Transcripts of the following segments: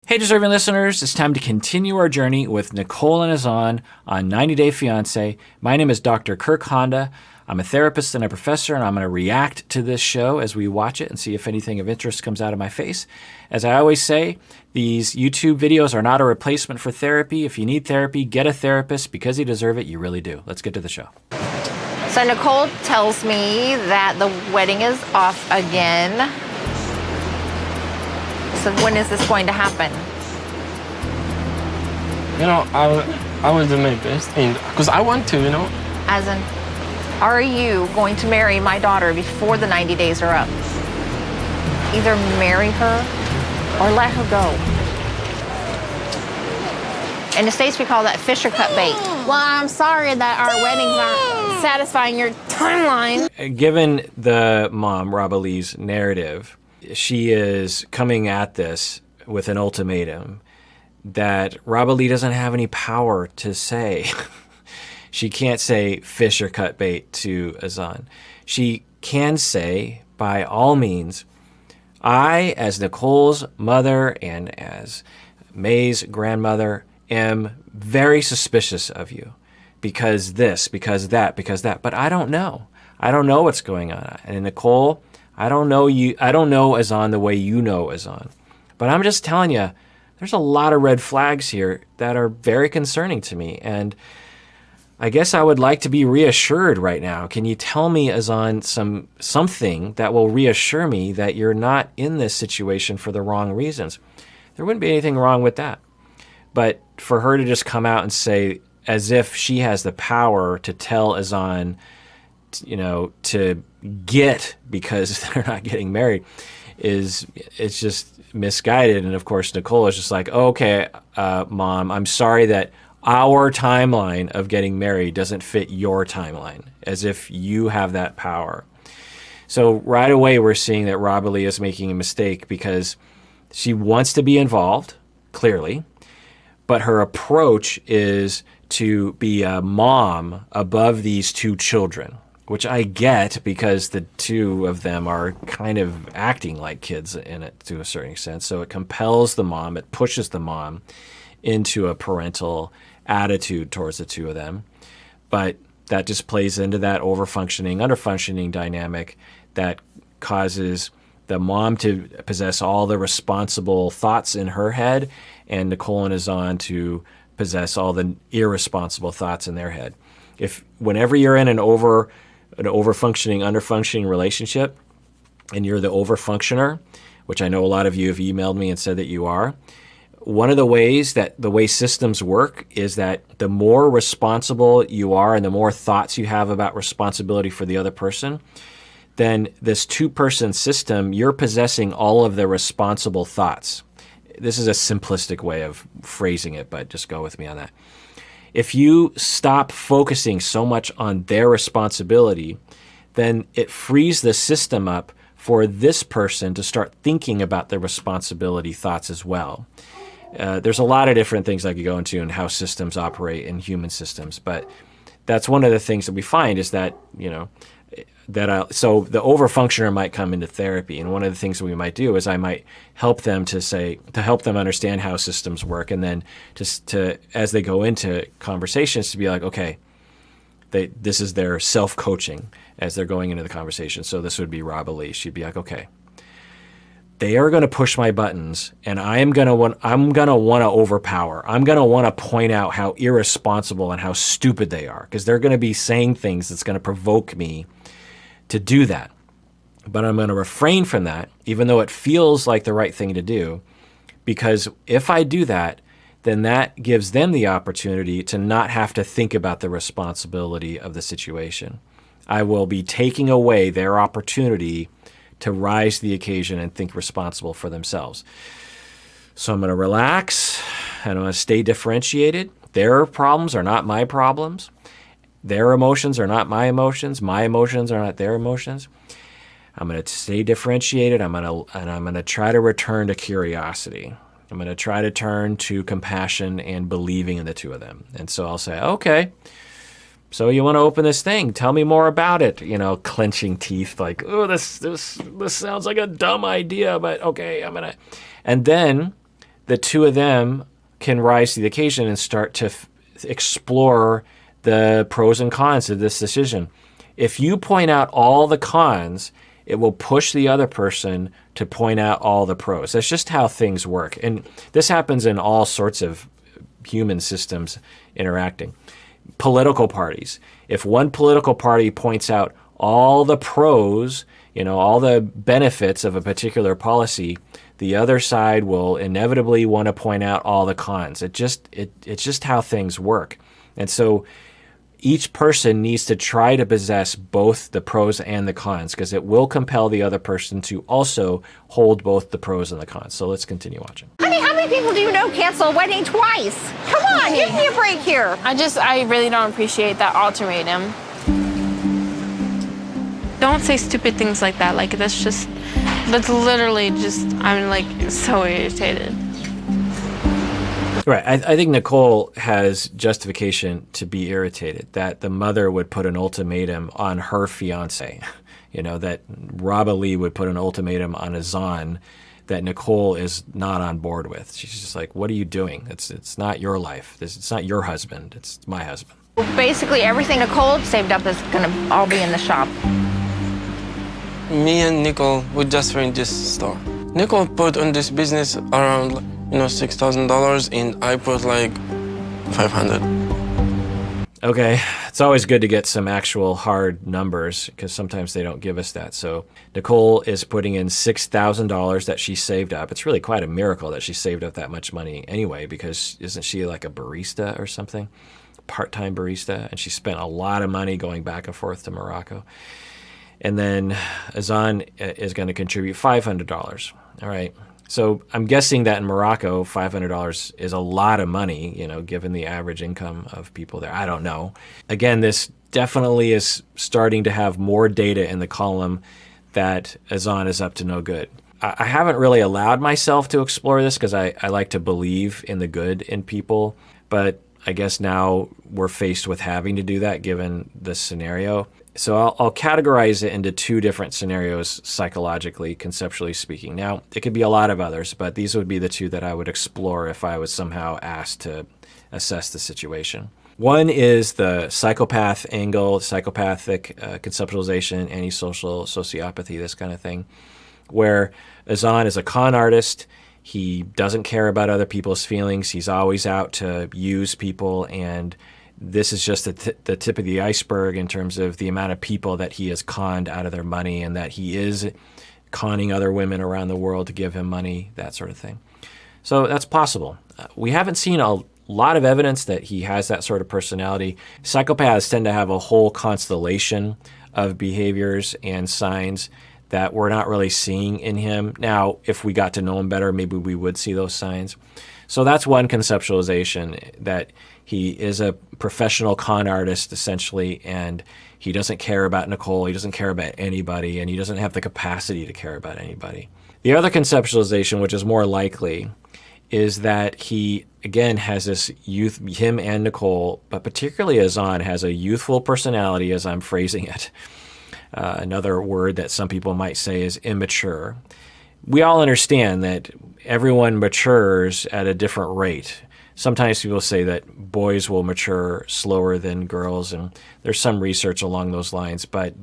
Hey, deserving listeners, it's time to continue our journey with Nicole and Azan on 90 Day Fiancé. My name is Dr. Kirk Honda. I'm a therapist and a professor, and I'm going to react to this show as we watch it and see if anything of interest comes out of my face. As I always say, these YouTube videos are not a replacement for therapy. If you need therapy, get a therapist because you deserve it. You really do. Let's get to the show. So Nicole tells me that the wedding is off again. So when is this going to happen? You know, I will do my best, and because I want to, you know. Azan, are you going to marry my daughter before the 90 days are up? Either marry her or let her go. In the States, we call that fisher cut bait. Well, I'm sorry that our weddings aren't satisfying your timeline. Given the mom, Rob Lee's narrative, she is coming at this with an ultimatum that Rob Lee doesn't have any power to say. She can't say fish or cut bait to Azan. She can say, by all means, I, as Nicole's mother and as May's grandmother, am very suspicious of you because this, because that, because that. But I don't know. I don't know what's going on. And Nicole, I don't know you. I don't know Azan the way you know Azan. But I'm just telling you, there's a lot of red flags here that are very concerning to me. And I guess I would like to be reassured right now. Can you tell me, Azan, something that will reassure me that you're not in this situation for the wrong reasons? There wouldn't be anything wrong with that. But for her to just come out and say, as if she has the power to tell Azan, you know, to get because they're not getting married, it's just misguided. And of course, Nicole is just like, oh, okay, Mom, I'm sorry that our timeline of getting married doesn't fit your timeline, as if you have that power. So right away, we're seeing that Rob Lee is making a mistake because she wants to be involved, clearly, but her approach is to be a mom above these two children, which I get because the two of them are kind of acting like kids in it to a certain extent. So it compels the mom, it pushes the mom into a parental attitude towards the two of them. But that just plays into that over-functioning, under-functioning dynamic that causes the mom to possess all the responsible thoughts in her head and Nicole and Azan to possess all the irresponsible thoughts in their head. Whenever you're in an over-functioning, under-functioning relationship, and you're the over-functioner, which I know a lot of you have emailed me and said that you are, one of the ways that the way systems work is that the more responsible you are and the more thoughts you have about responsibility for the other person, then this two-person system, you're possessing all of the responsible thoughts. This is a simplistic way of phrasing it, but just go with me on that. If you stop focusing so much on their responsibility, then it frees the system up for this person to start thinking about their responsibility thoughts as well. There's a lot of different things I could go into and how systems operate in human systems, but that's one of the things that we find is that, you know, so the overfunctioner might come into therapy, and one of the things that we might do is I might help them to help them understand how systems work, and then to as they go into conversations to be like, okay, this is their self-coaching as they're going into the conversation. So this would be Rob Lee. She'd be like, okay, they are going to push my buttons, and I'm going to want to overpower. I'm going to want to point out how irresponsible and how stupid they are, because they're going to be saying things that's going to provoke me to do that. But I'm going to refrain from that, even though it feels like the right thing to do, because if I do that, then that gives them the opportunity to not have to think about the responsibility of the situation. I will be taking away their opportunity to rise to the occasion and think responsible for themselves. So I'm going to relax, and I'm going to stay differentiated. Their problems are not my problems. Their emotions are not my emotions. My emotions are not their emotions. I'm going to stay differentiated. I'm going to try to return to curiosity. I'm going to try to turn to compassion and believing in the two of them. And so I'll say, okay, so you want to open this thing? Tell me more about it. You know, clenching teeth, like, oh, this sounds like a dumb idea, but okay, I'm going to. And then the two of them can rise to the occasion and start to explore the pros and cons of this decision. If you point out all the cons, it will push the other person to point out all the pros. That's just how things work. And this happens in all sorts of human systems interacting. Political parties. If one political party points out all the pros, all the benefits of a particular policy, the other side will inevitably want to point out all the cons. It's just how things work. And so each person needs to try to possess both the pros and the cons, because it will compel the other person to also hold both the pros and the cons. So let's continue watching. Honey, how many people do you know cancel a wedding twice? Come on, give me a break here. I really don't appreciate that ultimatum. Don't say stupid things like that. Like, that's literally just, I'm like so irritated. Right. I think Nicole has justification to be irritated that the mother would put an ultimatum on her fiance, that Roba Lee would put an ultimatum on Azan that Nicole is not on board with. She's just like, what are you doing? It's not your life. It's not your husband. It's my husband. Basically, everything Nicole saved up is going to all be in the shop. Me and Nicole, we just ran this store. Nicole put on this business around, $6,000, and I put like 500. Okay, it's always good to get some actual hard numbers because sometimes they don't give us that. So Nicole is putting in $6,000 that she saved up. It's really quite a miracle that she saved up that much money anyway, because isn't she like a barista or something? Part-time barista, and she spent a lot of money going back and forth to Morocco. And then Azan is going to contribute $500. All right. So I'm guessing that in Morocco, $500 is a lot of money, given the average income of people there. I don't know. Again, this definitely is starting to have more data in the column that Azan is up to no good. I haven't really allowed myself to explore this because I like to believe in the good in people, but I guess now we're faced with having to do that given this scenario. So I'll categorize it into two different scenarios psychologically, conceptually speaking. Now, it could be a lot of others, but these would be the two that I would explore if I was somehow asked to assess the situation. One is the psychopath angle, psychopathic conceptualization, antisocial, sociopathy, this kind of thing, where Azan is a con artist. He doesn't care about other people's feelings. He's always out to use people, and this is just the tip of the iceberg in terms of the amount of people that he has conned out of their money, and that he is conning other women around the world to give him money, that sort of thing. So that's possible. We haven't seen a lot of evidence that he has that sort of personality. Psychopaths tend to have a whole constellation of behaviors and signs that we're not really seeing in him. Now, if we got to know him better, maybe we would see those signs. So that's one conceptualization, that he is a professional con artist, essentially, and he doesn't care about Nicole, he doesn't care about anybody, and he doesn't have the capacity to care about anybody. The other conceptualization, which is more likely, is that he, again, has this youth, him and Nicole, but particularly Azan, has a youthful personality, as I'm phrasing it. Another word that some people might say is immature. We all understand that everyone matures at a different rate. Sometimes people say that boys will mature slower than girls, and there's some research along those lines, but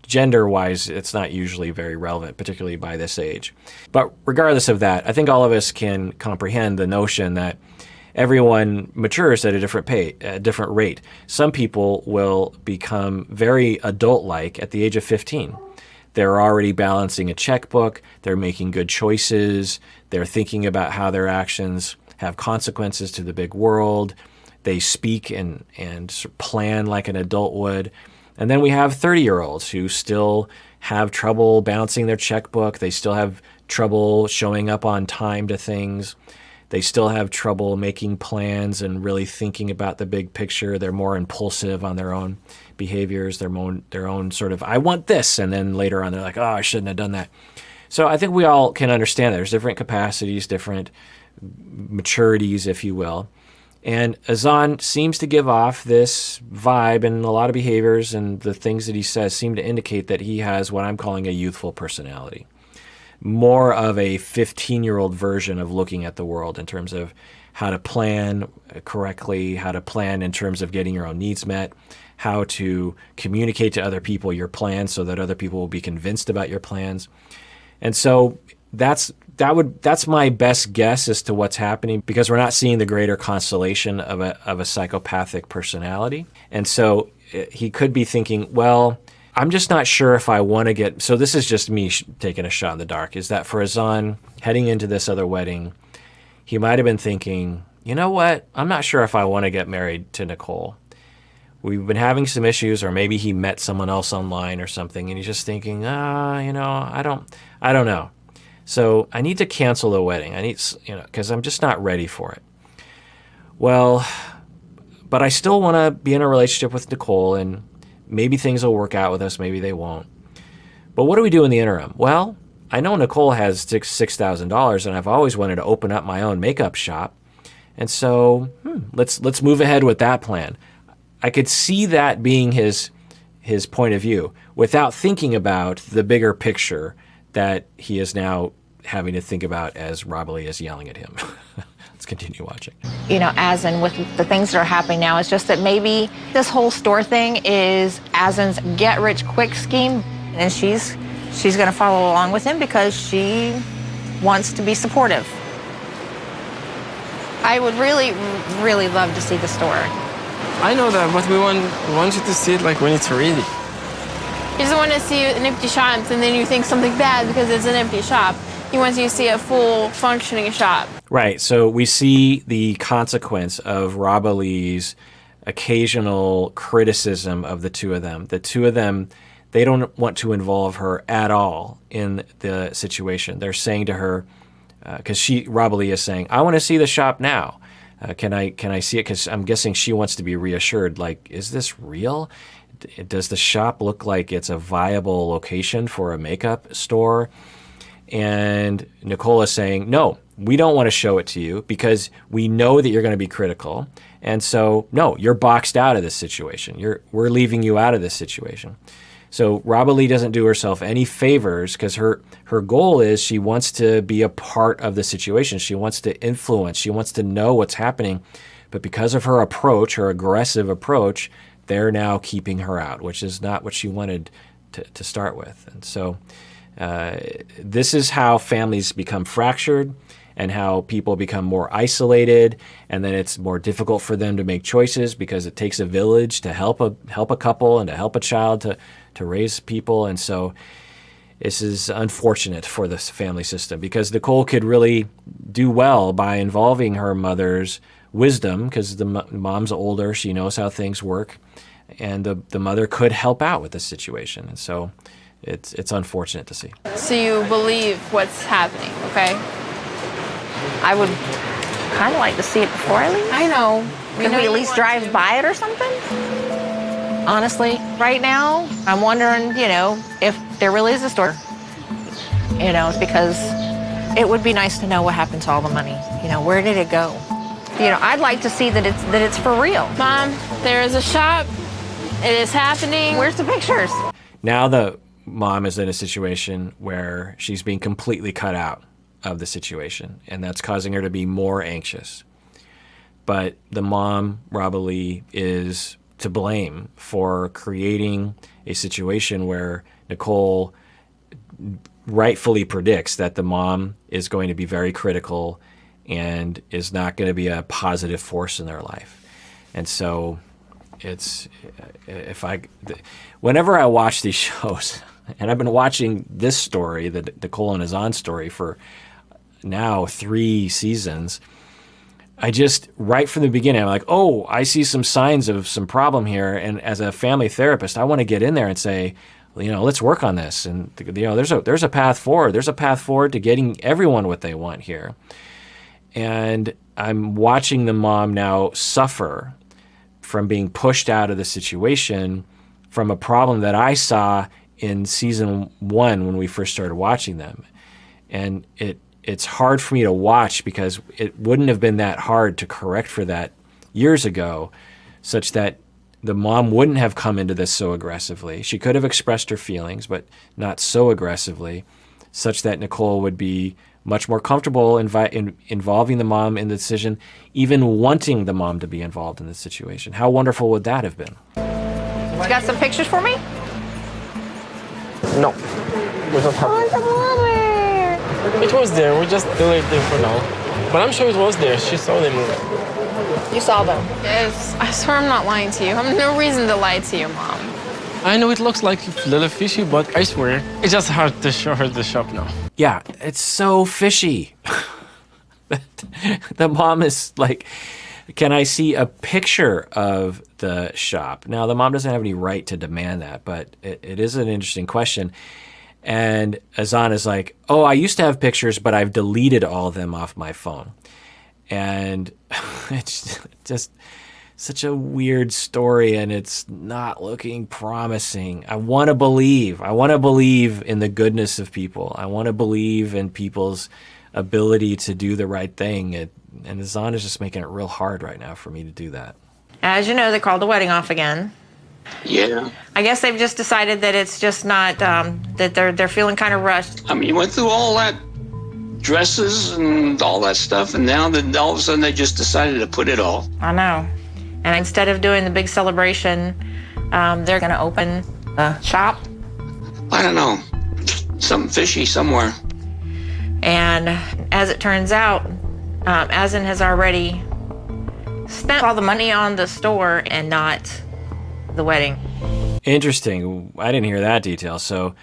gender-wise, it's not usually very relevant, particularly by this age. But regardless of that, I think all of us can comprehend the notion that everyone matures at a different rate. Some people will become very adult-like at the age of 15. They're already balancing a checkbook, they're making good choices, they're thinking about how their actions have consequences to the big world, they speak and plan like an adult would. And then we have 30-year-olds who still have trouble balancing their checkbook, they still have trouble showing up on time to things, they still have trouble making plans and really thinking about the big picture. They're more impulsive on their own behaviors, their own sort of, I want this, and then later on they're like, oh, I shouldn't have done that. So I think we all can understand that. There's different capacities, different maturities, if you will. And Azan seems to give off this vibe, and a lot of behaviors and the things that he says seem to indicate that he has what I'm calling a youthful personality. more of a 15-year-old version of looking at the world in terms of how to plan correctly, how to plan in terms of getting your own needs met, how to communicate to other people your plans so that other people will be convinced about your plans. And so that's my best guess as to what's happening, because we're not seeing the greater constellation of a psychopathic personality. And so he could be thinking, well, I'm just not sure if I want to get, so this is just me taking a shot in the dark, is that for Azan heading into this other wedding, he might have been thinking, you know what, I'm not sure if I want to get married to Nicole. We've been having some issues, or maybe he met someone else online or something, and he's just thinking, I don't know. So I need to cancel the wedding. I need, because I'm just not ready for it. Well, but I still want to be in a relationship with Nicole, and maybe things will work out with us, maybe they won't. But what do we do in the interim? Well, I know Nicole has $6,000, and I've always wanted to open up my own makeup shop. And so let's move ahead with that plan. I could see that being his point of view without thinking about the bigger picture that he is now having to think about as Rob Ali is yelling at him. Let's continue watching. Azan, with the things that are happening now, it's just that maybe this whole store thing is Azan's get-rich-quick scheme, and she's going to follow along with him because she wants to be supportive. I would really, really love to see the store. I know that, but we want you to see it like when it's ready. He doesn't want to see an empty shop and then you think something bad because it's an empty shop. He wants you to see a full functioning shop. Right. So we see the consequence of Rob Ali's occasional criticism of the two of them. The two of them, they don't want to involve her at all in the situation. They're saying to her, because Rob Ali is saying, I want to see the shop now. Can I see it? Because I'm guessing she wants to be reassured. Like, is this real? Does the shop look like it's a viable location for a makeup store? And Nicole is saying, no, we don't want to show it to you because we know that you're going to be critical. And so, no, you're boxed out of this situation. We're leaving you out of this situation. So Rob Ali doesn't do herself any favors because her goal is she wants to be a part of the situation. She wants to influence. She wants to know what's happening. But because of her approach, her aggressive approach, they're now keeping her out, which is not what she wanted to start with. And so this is how families become fractured and how people become more isolated, and then it's more difficult for them to make choices because it takes a village to help a couple and to help a child to raise people. And so this is unfortunate for this family system because Nicole could really do well by involving her mother's wisdom because the mom's older, she knows how things work, and the mother could help out with this situation. And so it's unfortunate to see. So you believe what's happening, okay? I would kind of like to see it before I leave. I know. Can we at least drive by it or something? Honestly, right now, I'm wondering, if there really is a store. Because it would be nice to know what happened to all the money. Where did it go? I'd like to see that it's for real. Mom, there is a shop. It is happening. Where's the pictures? Now the mom is in a situation where she's being completely cut out of the situation, and that's causing her to be more anxious. But the mom, Rob Ali, is to blame for creating a situation where Nicole rightfully predicts that the mom is going to be very critical and is not going to be a positive force in their life. And so whenever I watch these shows, and I've been watching this story, the Nicole and Azan story, for now 3 seasons, I just, right from the beginning, I'm like, oh, I see some signs of some problem here. And as a family therapist, I want to get in there and say, let's work on this. And, there's a path forward. There's a path forward to getting everyone what they want here. And I'm watching the mom now suffer from being pushed out of the situation from a problem that I saw in season 1 when we first started watching them. And it's hard for me to watch because it wouldn't have been that hard to correct for that years ago, such that the mom wouldn't have come into this so aggressively. She could have expressed her feelings, but not so aggressively, such that Nicole would be much more comfortable involving the mom in the decision, even wanting the mom to be involved in the situation. How wonderful would that have been? You got some pictures for me? No. We don't have it. It was there. We just deleted them for now. But I'm sure it was there. She saw them. You saw them. Yes, I swear I'm not lying to you. I have no reason to lie to you, Mom. I know it looks like a little fishy, but I swear, it's just hard to show her the shop now. Yeah, it's so fishy. The mom is like, can I see a picture of the shop? Now, the mom doesn't have any right to demand that, but it is an interesting question. And Azan is like, oh, I used to have pictures, but I've deleted all of them off my phone. And it's just such a weird story, and it's not looking promising. I want to believe in the goodness of people. I want to believe in people's ability to do the right thing. And Azan is just making it real hard right now for me to do that. As you know, they called the wedding off again. Yeah. I guess they've just decided that it's just not, that they're feeling kind of rushed. I mean, you went through all that dresses and all that stuff, and now that all of a sudden they just decided to put it off. I know. And instead of doing the big celebration, they're going to open a shop. I don't know. Something fishy somewhere. And as it turns out, Azan has already spent all the money on the store and not the wedding. Interesting. I didn't hear that detail. So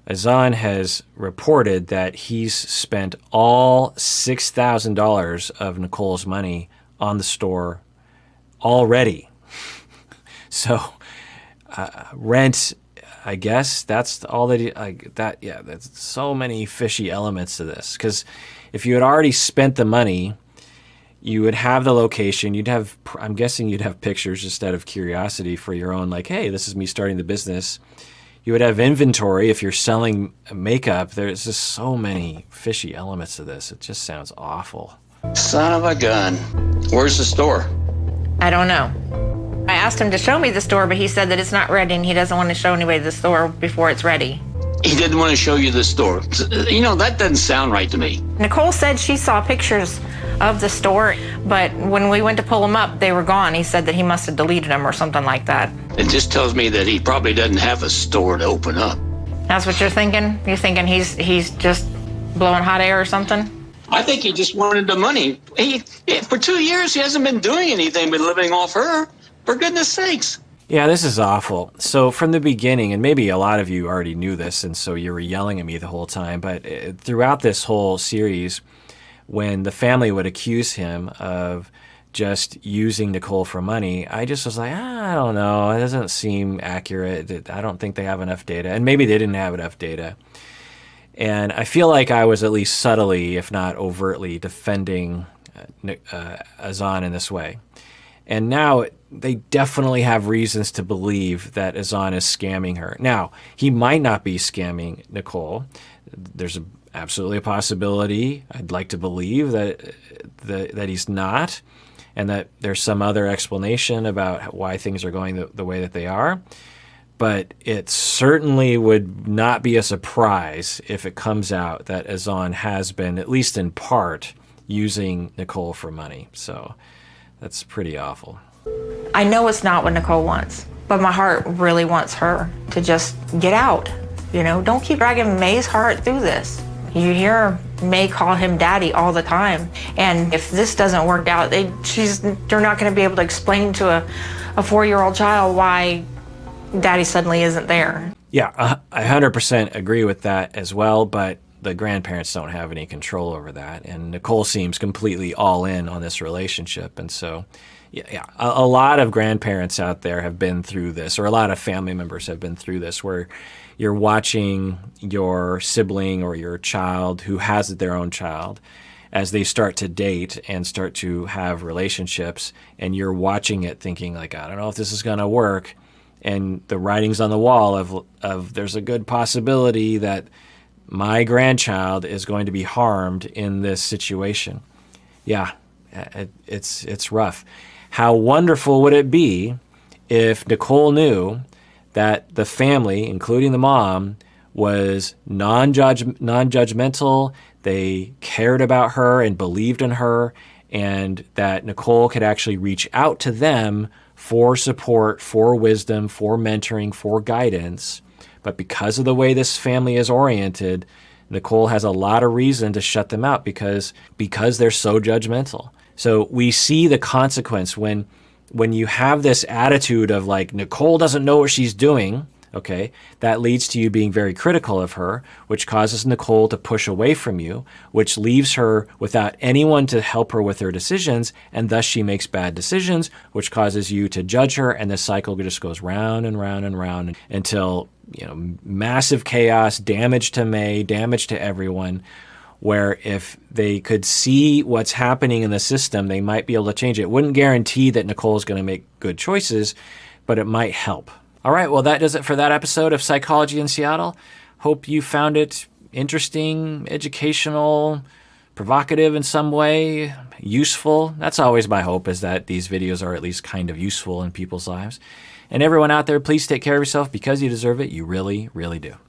Azan has reported that he's spent all $6,000 of Nicole's money on the store already. So rent, I guess that's all that yeah, that's so many fishy elements to this. Because if you had already spent the money, you would have the location. I'm guessing you'd have pictures just out of curiosity for your own, like, hey, this is me starting the business. You would have inventory if you're selling makeup. There's just so many fishy elements to this. It just sounds awful. Son of a gun. Where's the store? I don't know. I asked him to show me the store, but he said that it's not ready and he doesn't want to show anybody the store before it's ready. He didn't want to show you the store. You know, that doesn't sound right to me. Nicole said she saw pictures of the store, but when we went to pull them up, they were gone. He said that he must have deleted them or something like that. It just tells me that he probably doesn't have a store to open up. That's what you're thinking? You're thinking he's just blowing hot air or something? I think he just wanted the money. For 2 years, he hasn't been doing anything but living off her. For goodness sakes. Yeah, this is awful. So from the beginning, and maybe a lot of you already knew this, and so you were yelling at me the whole time, but throughout this whole series, when the family would accuse him of just using Nicole for money, I just was like, I don't know. It doesn't seem accurate. I don't think they have enough data. And maybe they didn't have enough data. And I feel like I was at least subtly, if not overtly, defending Azan in this way. And now they definitely have reasons to believe that Azan is scamming her. Now, he might not be scamming Nicole. There's absolutely a possibility. I'd like to believe that he's not, and that there's some other explanation about why things are going the way that they are. But it certainly would not be a surprise if it comes out that Azan has been, at least in part, using Nicole for money. So that's pretty awful. I know it's not what Nicole wants, but my heart really wants her to just get out. You know, don't keep dragging May's heart through this. You hear May call him daddy all the time. And if this doesn't work out, they're not going to be able to explain to a 4-year-old child why daddy suddenly isn't there. Yeah, I 100% agree with that as well, but the grandparents don't have any control over that. And Nicole seems completely all in on this relationship. And so, yeah, a lot of grandparents out there have been through this, or a lot of family members have been through this, where you're watching your sibling or your child who has their own child as they start to date and start to have relationships, and you're watching it thinking like, I don't know if this is going to work. And the writing's on the wall of there's a good possibility that my grandchild is going to be harmed in this situation. Yeah, it's rough. How wonderful would it be if Nicole knew that the family, including the mom, was non-judgmental. They cared about her and believed in her, and that Nicole could actually reach out to them for support, for wisdom, for mentoring, for guidance. But because of the way this family is oriented, Nicole has a lot of reason to shut them out because they're so judgmental. So we see the consequence when you have this attitude of like, Nicole doesn't know what she's doing, okay, that leads to you being very critical of her, which causes Nicole to push away from you, which leaves her without anyone to help her with her decisions, and thus she makes bad decisions, which causes you to judge her, and the cycle just goes round and round and round until, massive chaos, damage to May, damage to everyone, where if they could see what's happening in the system, they might be able to change it. It wouldn't guarantee that Nicole is going to make good choices, but it might help. All right, well, that does it for that episode of Psychology in Seattle. Hope you found it interesting, educational, provocative in some way, useful. That's always my hope, is that these videos are at least kind of useful in people's lives. And everyone out there, please take care of yourself because you deserve it. You really, really do.